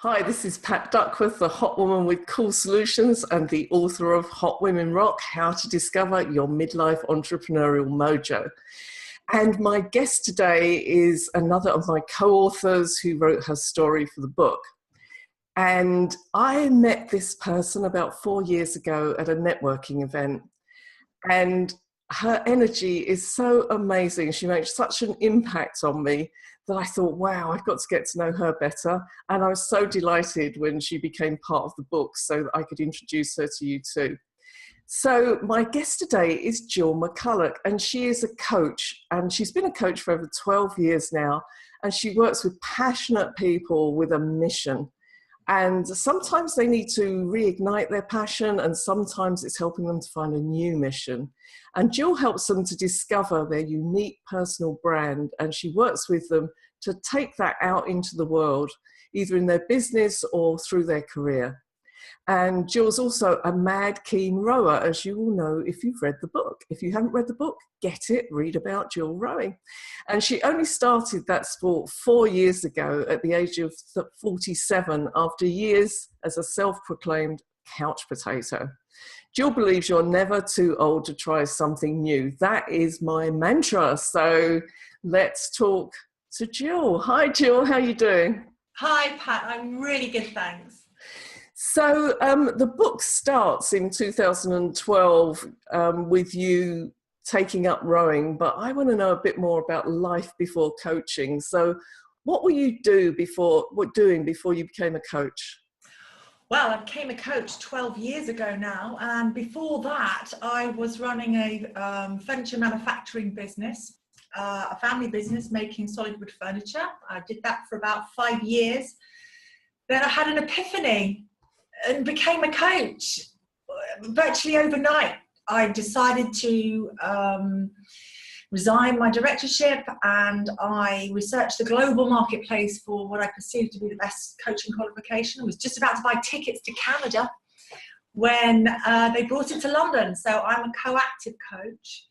Hi, this is Pat Duckworth, the hot woman with cool solutions and the author of Hot Women Rock, How to Discover Your Midlife Entrepreneurial Mojo. And my guest today is another of my co-authors who wrote her story for the book. And I met this person about 4 years ago at a networking event. And her energy is so amazing. She makes such an impact on me that I thought, wow, I've got to get to know her better. And I was so delighted when she became part of the book so that I could introduce her to you too. So my guest today is Jill McCulloch, and she is a coach, and she's been a coach for over 12 years now, and she works with passionate people with a mission. And sometimes they need to reignite their passion, and sometimes it's helping them to find a new mission. And Jill helps them to discover their unique personal brand, and she works with them to take that out into the world, either in their business or through their career. And Jill's also a mad keen rower, as you all know if you've read the book. If you haven't read the book, get it, read about Jill rowing. And she only started that sport 4 years ago at the age of 47 after years as a self-proclaimed couch potato. Jill believes you're never too old to try something new. That is my mantra. So let's talk to Jill. Hi, Jill. How are you doing? Hi, Pat. I'm really good, thanks. So the book starts in 2012 with you taking up rowing, but I want to know a bit more about life before coaching. So what were you doing before you became a coach? Well, I became a coach 12 years ago now, and before that I was running a furniture manufacturing business, a family business making solid wood furniture. I did that for about 5 years. Then I had an epiphany and became a coach virtually overnight. I decided to resign my directorship, and I researched the global marketplace for what I perceived to be the best coaching qualification. I was just about to buy tickets to Canada when they brought it to London. So I'm a co-active coach,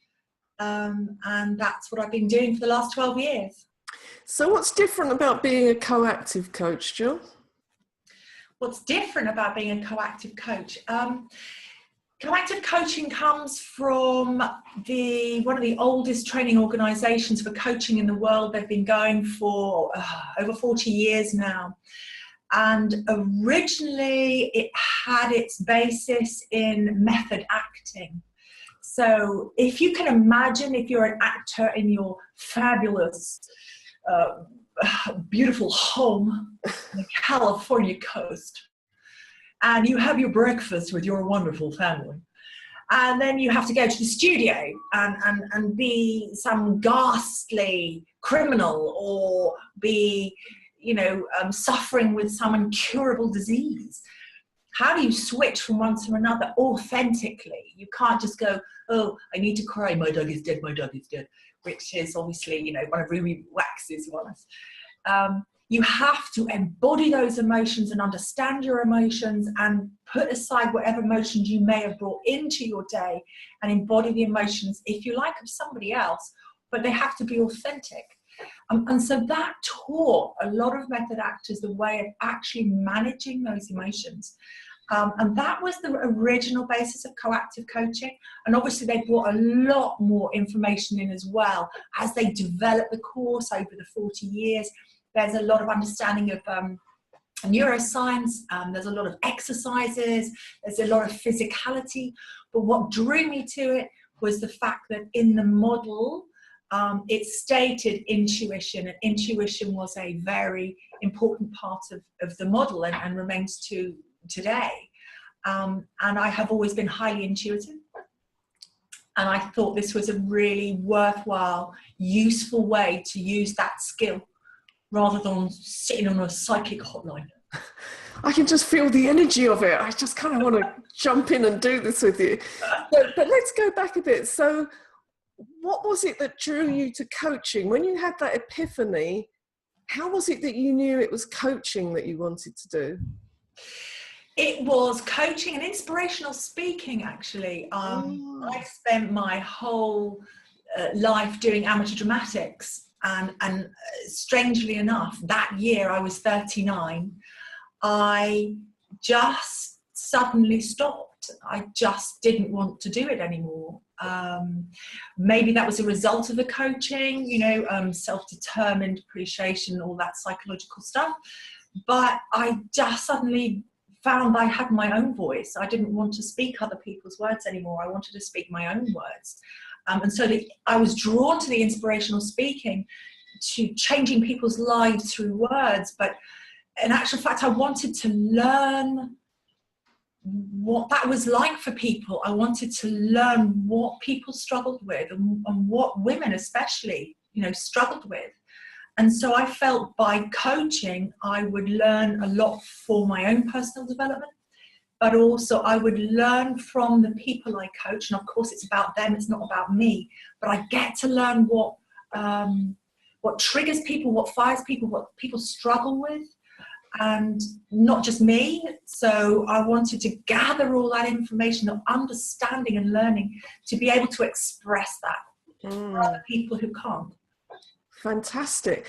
and that's what I've been doing for the last 12 years. So what's different about being a co-active coach, Jill? What's different about being a co-active coach? Co-active coaching comes from one of the oldest training organisations for coaching in the world. They've been going for over 40 years now. And originally it had its basis in method acting. So if you can imagine, if you're an actor in your fabulous beautiful home on the California coast, and you have your breakfast with your wonderful family, and then you have to go to the studio and be some ghastly criminal, or be, suffering with some incurable disease. How do you switch from one to another authentically? You can't just go, oh, I need to cry, my dog is dead, which is obviously, one of Ruby Wax's ones. You have to embody those emotions and understand your emotions, and put aside whatever emotions you may have brought into your day, and embody the emotions, if you like, of somebody else, but they have to be authentic. And so that taught a lot of method actors the way of actually managing those emotions. And that was the original basis of coactive coaching. And obviously they brought a lot more information in as well as they developed the course over the 40 years. There's a lot of understanding of neuroscience, there's a lot of exercises, there's a lot of physicality. But what drew me to it was the fact that in the model, it stated intuition, and intuition was a very important part of the model, and remains to today. And I have always been highly intuitive. And I thought this was a really worthwhile, useful way to use that skill, rather than sitting on a psychic hotline. I can just feel the energy of it. I just kind of want to jump in and do this with you. But let's go back a bit. So what was it that drew you to coaching? When you had that epiphany, how was it that you knew it was coaching that you wanted to do? It was coaching and inspirational speaking, actually. I spent my whole life doing amateur dramatics. And strangely enough, that year I was 39. I just suddenly stopped. I just didn't want to do it anymore. Maybe that was a result of the coaching, self-determined appreciation, all that psychological stuff. But I just suddenly found I had my own voice. I didn't want to speak other people's words anymore. I wanted to speak my own words. And so I was drawn to the inspirational speaking, to changing people's lives through words. But in actual fact, I wanted to learn what that was like for people. I wanted to learn what people struggled with, and what women especially, struggled with. And so I felt by coaching, I would learn a lot for my own personal development, but also I would learn from the people I coach. And of course it's about them, it's not about me, but I get to learn what triggers people, what fires people, what people struggle with, and not just me. So I wanted to gather all that information of understanding and learning to be able to express that for other people who can't. Fantastic.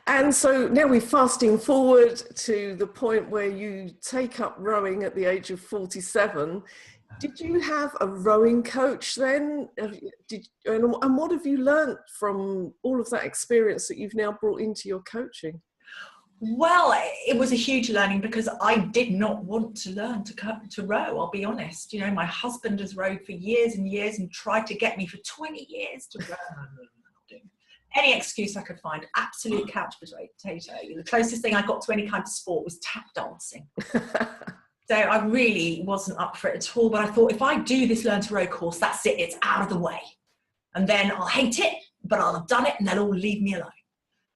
And so now we're fasting forward to the point where you take up rowing at the age of 47. Did you have a rowing coach then? And what have you learned from all of that experience that you've now brought into your coaching? Well, it was a huge learning, because I did not want to learn to row, I'll be honest. My husband has rowed for years and years and tried to get me for 20 years to row. Any excuse I could find, absolute couch potato. The closest thing I got to any kind of sport was tap dancing. So I really wasn't up for it at all. But I thought, if I do this Learn to Row course, that's it, it's out of the way. And then I'll hate it, but I'll have done it, and they'll all leave me alone.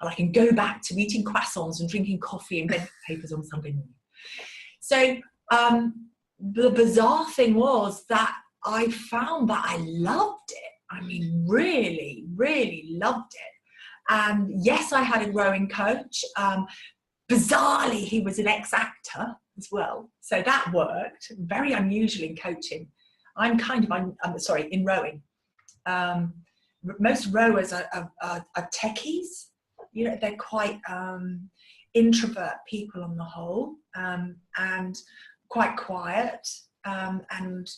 And I can go back to eating croissants and drinking coffee and bed papers on Sunday morning. So the bizarre thing was that I found that I loved it. I mean, really, really loved it. And yes, I had a rowing coach. Bizarrely, he was an ex-actor as well. So that worked. Very unusual in coaching. I'm in rowing. Most rowers are techies. They're quite introvert people on the whole, and quite quiet, and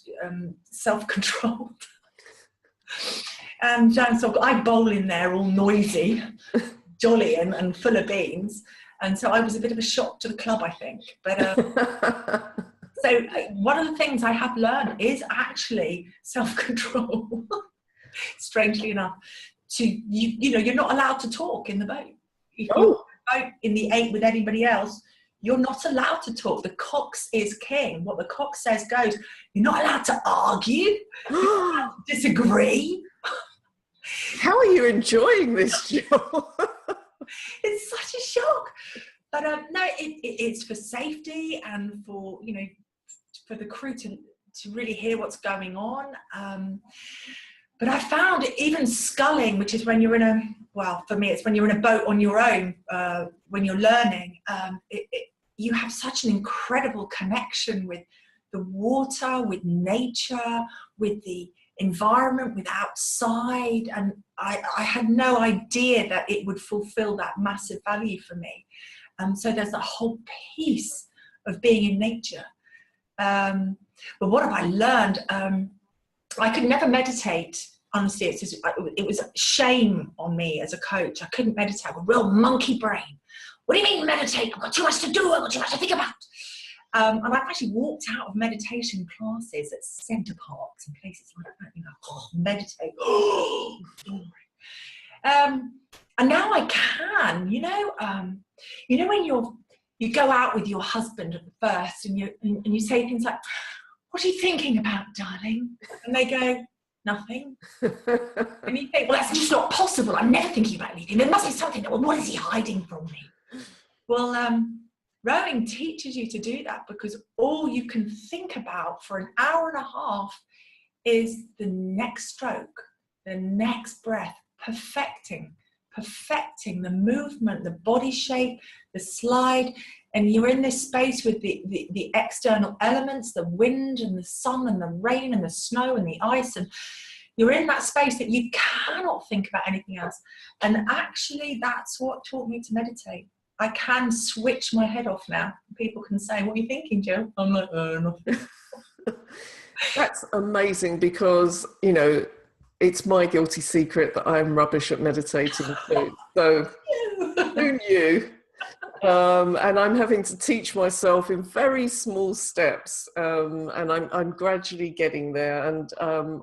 self-controlled. And so I bowl in there all noisy, jolly and full of beans. And so I was a bit of a shock to the club, I think. But so one of the things I have learned is actually self-control, strangely enough. You're not allowed to talk in the boat. If you're in the 8 with anybody else, you're not allowed to talk. The cox is king. What the cox says goes. You're not allowed to argue. You're not allowed to disagree. How are you enjoying this, Jill? It's such a shock. But no, it's for safety and for the crew to really hear what's going on. But I found even sculling, which is when you're for me, it's when you're in a boat on your own, when you're learning, you have such an incredible connection with the water, with nature, with the environment, with outside. And I had no idea that it would fulfill that massive value for me. So there's a whole piece of being in nature. But what have I learned? I could never meditate. Honestly, it was shame on me as a coach. I couldn't meditate. I have a real monkey brain. What do you mean meditate? I've got too much to do. I've got too much to think about. And I've actually walked out of meditation classes at centre parks and places like that. Meditate. And now I can. When you go out with your husband at first, and you say things like, "What are you thinking about, darling?" And they go, "Nothing." And you think, "Well, that's just not possible. I'm never thinking about anything. There must be something. What is he hiding from me?" Well, rowing teaches you to do that, because all you can think about for an hour and a half is the next stroke, the next breath, perfecting the movement, the body shape, the slide. And you're in this space with the external elements, the wind and the sun and the rain and the snow and the ice. And you're in that space that you cannot think about anything else. And actually, that's what taught me to meditate. I can switch my head off now. People can say, "What are you thinking, Jill?" I'm like, nothing. That's amazing, because, you know, it's my guilty secret that I'm rubbish at meditating too. So who knew? And I'm having to teach myself in very small steps, and I'm gradually getting there. And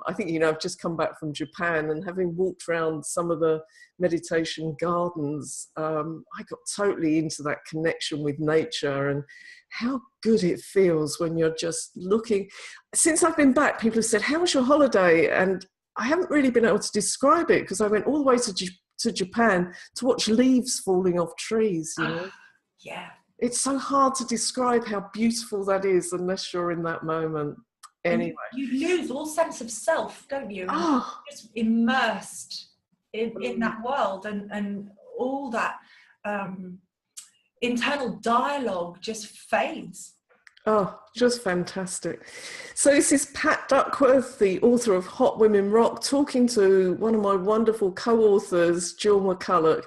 I think, you know, I've just come back from Japan, and having walked around some of the meditation gardens, I got totally into that connection with nature, and how good it feels when you're just looking. Since I've been back, people have said, "How was your holiday?" And I haven't really been able to describe it, because I went all the way to Japan to watch leaves falling off trees, you know. Yeah. It's so hard to describe how beautiful that is unless you're in that moment. Anyway. You lose all sense of self, don't you? And Oh. you're just immersed in that world, and all that internal dialogue just fades. Oh, just fantastic. So this is Pat Duckworth, the author of Hot Women Rock, talking to one of my wonderful co-authors, Jill McCulloch.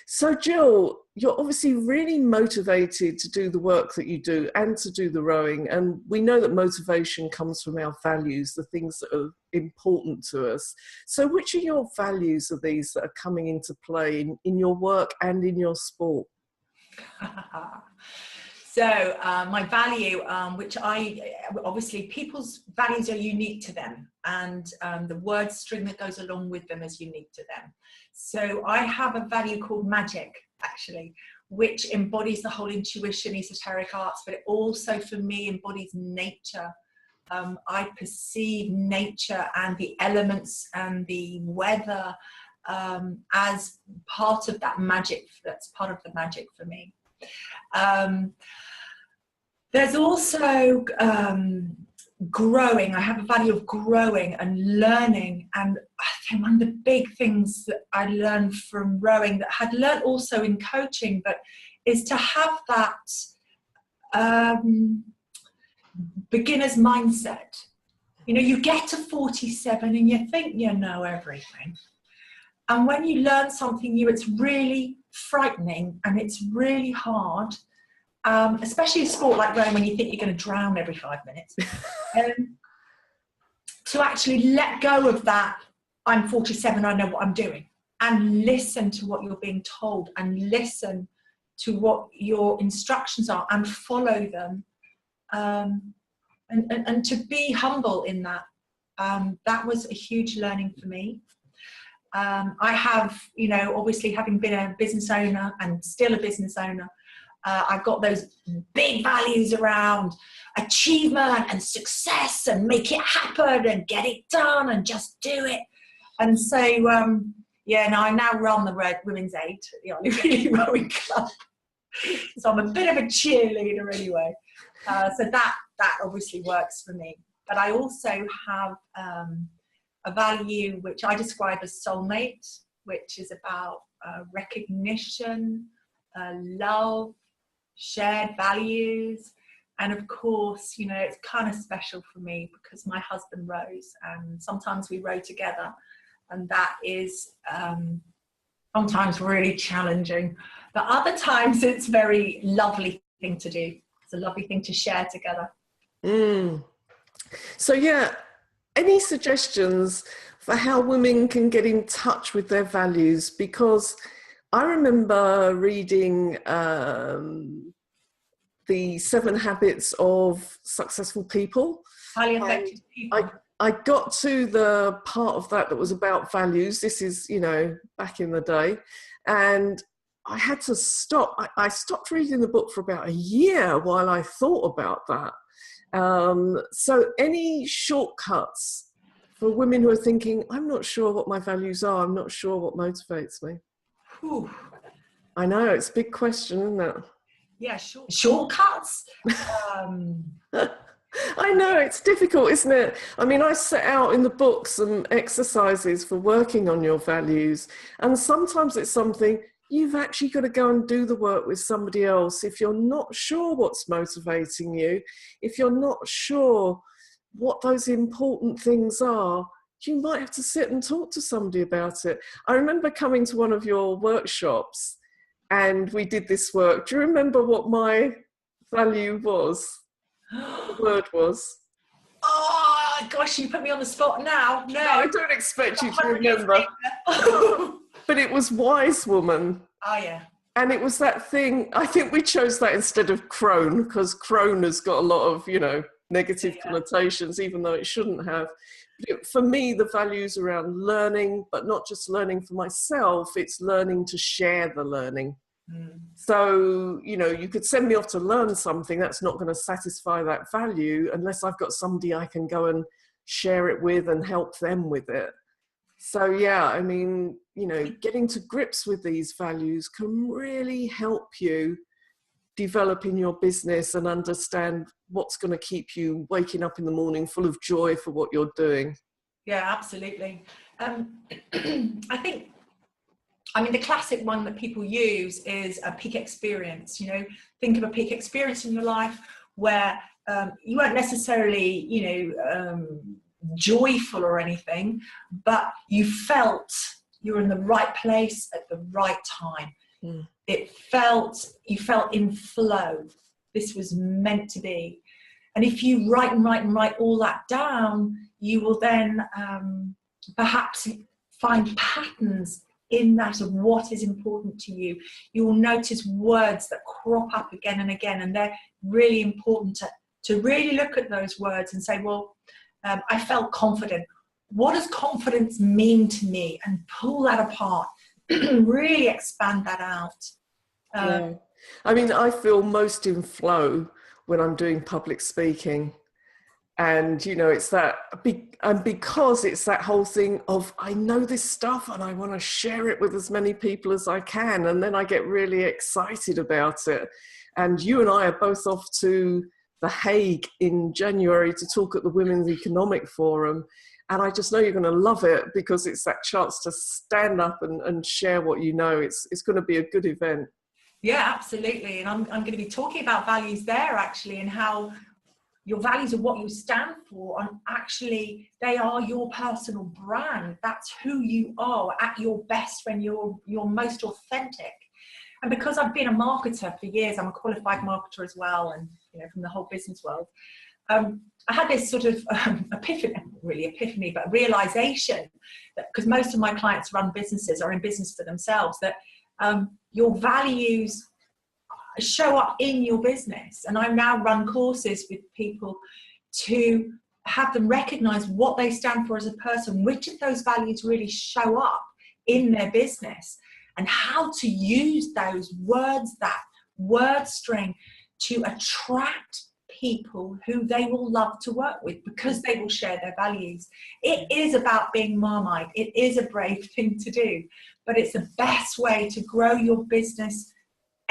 So Jill, you're obviously really motivated to do the work that you do and to do the rowing. And we know that motivation comes from our values, the things that are important to us. So which of your values are these that are coming into play in your work and in your sport? So my value, which obviously people's values are unique to them, and the word string that goes along with them is unique to them. So I have a value called magic, actually, which embodies the whole intuition, esoteric arts, but it also, for me, embodies nature. I perceive nature and the elements and the weather as part of that magic. That's part of the magic for me. There's also growing. I have a value of growing and learning, and I think one of the big things that I learned from rowing, that I had learned also in coaching, but is to have that beginner's mindset. You know, you get to 47 and you think you know everything, and when you learn something new, it's really frightening and it's really hard. Especially a sport like rowing, when you think you're going to drown every 5 minutes, to actually let go of that, I'm 47, I know what I'm doing, and listen to what you're being told, and listen to what your instructions are, and follow them, and to be humble in that. That was a huge learning for me. I have, you know, obviously having been a business owner and still a business owner, I've got those big values around achievement and success and make it happen and get it done and just do it. And so, I now run the Women's 8 at the Ollie Rowing Club. So I'm a bit of a cheerleader anyway. So that obviously works for me. But I also have a value which I describe as soulmate, which is about recognition, love, shared values. And of course, you know, it's kind of special for me because my husband rows, and sometimes we row together, and that is sometimes really challenging, but other times it's very lovely thing to do. It's a lovely thing to share together. So yeah, any suggestions for how women can get in touch with their values? Because I remember reading the 7 Habits of Successful People. Highly effective people. I got to the part of that was about values. This is, you know, back in the day. And I had to stop. I stopped reading the book for about a year while I thought about that. So any shortcuts for women who are thinking, I'm not sure what my values are, I'm not sure what motivates me? Whew. I know, it's a big question, isn't it? Yeah, shortcuts. I know, it's difficult, isn't it? I mean, I set out in the book some exercises for working on your values, and sometimes it's something you've actually got to go and do the work with somebody else if you're not sure what's motivating you, if you're not sure what those important things are. You might have to sit and talk to somebody about it. I remember coming to one of your workshops, and we did this work. Do you remember what my value was? The word was? Oh gosh, you put me on the spot now. No, I don't expect you to remember. But it was wise woman. Oh yeah. And it was that thing, I think we chose that instead of crone, because crone has got a lot of, you know, negative connotations, even though it shouldn't have. But for me, the values around learning, but not just learning for myself, it's learning to share the learning. So, you know, you could send me off to learn something, that's not going to satisfy that value unless I've got somebody I can go and share it with and help them with it. So, yeah, I mean, you know, getting to grips with these values can really help you develop in your business and understand what's going to keep you waking up in the morning full of joy for what you're doing. Yeah, absolutely. I think, I mean, the classic one that people use is a peak experience. You know, think of a peak experience in your life where you weren't necessarily, you know, joyful or anything, but you felt you were in the right place at the right time. You felt in flow. This was meant to be. And if you write all that down, you will then perhaps find patterns in that of what is important to you. You will notice words that crop up again and again, and they're really important to really look at those words and say, well, I felt confident. What does confidence mean to me? And pull that apart, really expand that out. Yeah. I mean, I feel most in flow when I'm doing public speaking. And, you know, it's that, and because it's that whole thing of, I know this stuff and I want to share it with as many people as I can. And then I get really excited about it. And you and I are both off to The Hague in January to talk at the Women's Economic Forum. And I just know you're going to love it because it's that chance to stand up and share what you know. It's going to be a good event. Yeah, absolutely. And I'm going to be talking about values there actually, and how your values are what you stand for, and actually they are your personal brand. That's who you are at your best, when you're most authentic. And because I've been a marketer for years, I'm a qualified marketer as well, and you know, from the whole business world, I had this sort of epiphany, but realization that, because most of my clients run businesses, are in business for themselves, that your values show up in your business. And I now run courses with people to have them recognize what they stand for as a person, which of those values really show up in their business, and how to use those words, that word string, to attract people who they will love to work with because they will share their values. It is about being Marmite. It is a brave thing to do, but it's the best way to grow your business,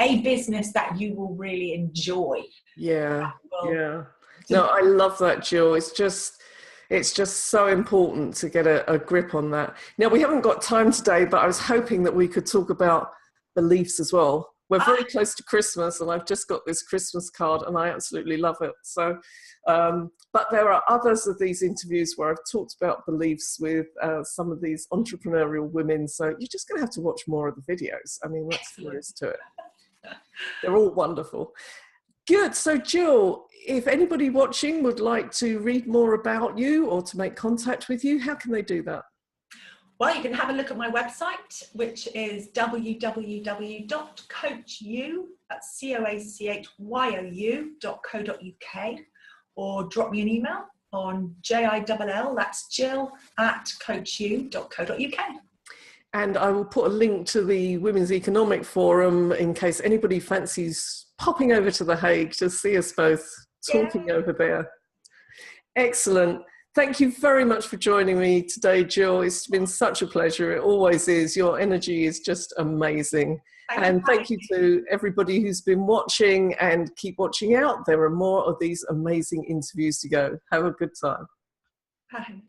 a business that you will really enjoy. Yeah. No, I love that, Jill. It's just so important to get a grip on that. Now, we haven't got time today, but I was hoping that we could talk about beliefs as well. We're very close to Christmas, and I've just got this Christmas card, and I absolutely love it. So, but there are others of these interviews where I've talked about beliefs with some of these entrepreneurial women. So you're just going to have to watch more of the videos. I mean, that's there is to it. They're all wonderful. Good. So, Jill, if anybody watching would like to read more about you or to make contact with you, how can they do that? Well, you can have a look at my website, which is www.coachyou, that's COACHYOU.co.uk, or drop me an email on JILL, that's Jill@coachyou.co.uk. And I will put a link to the Women's Economic Forum in case anybody fancies popping over to The Hague to see us both talking over there. Excellent. Thank you very much for joining me today, Jill. It's been such a pleasure. It always is. Your energy is just amazing. Thank you to everybody who's been watching, and keep watching out. There are more of these amazing interviews to go. Have a good time. Thanks.